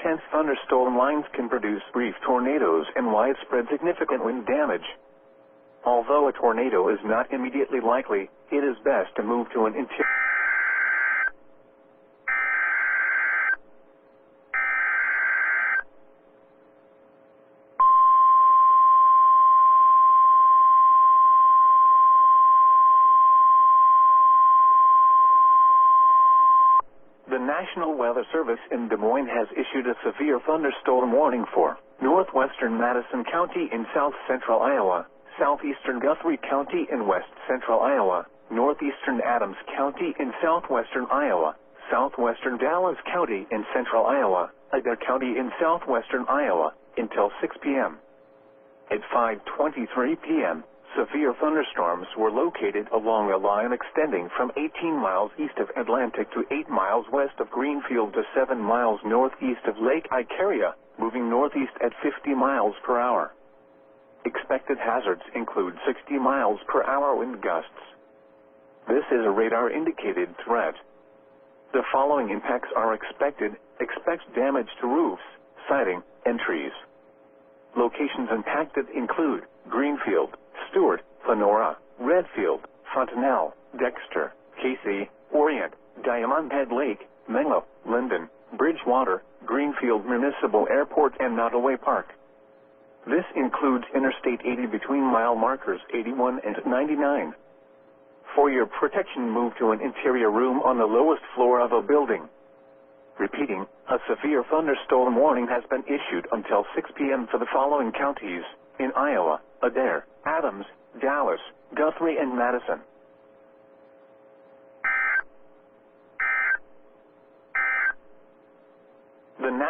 intense thunderstorm lines can produce brief tornadoes and widespread significant wind damage. Although a tornado is not immediately likely, it is best to move to an interior. The National Weather Service in Des Moines has issued a severe thunderstorm warning for northwestern Madison County in south-central Iowa, southeastern Guthrie County in west-central Iowa, northeastern Adams County in southwestern Iowa, southwestern Dallas County in central Iowa, Ida County in southwestern Iowa, until 6 p.m. At 5:23 p.m., severe thunderstorms were located along a line extending from 18 miles east of Atlantic to 8 miles west of Greenfield to 7 miles northeast of Lake Icaria, moving northeast at 50 miles per hour. Expected hazards include 60 miles per hour wind gusts. This is a radar-indicated threat. The following impacts are expected. Expect damage to roofs, siding, and trees. Locations impacted include Greenfield, Stewart, Lenora, Redfield, Fontanelle, Dexter, Casey, Orient, Diamond Head Lake, Menlo, Linden, Bridgewater, Greenfield Municipal Airport, and Nottoway Park. This includes Interstate 80 between mile markers 81 and 99. For your protection, move to an interior room on the lowest floor of a building. Repeating, a severe thunderstorm warning has been issued until 6 p.m. for the following counties in Iowa: Adair, Adams, Dallas, Guthrie, and Madison. The National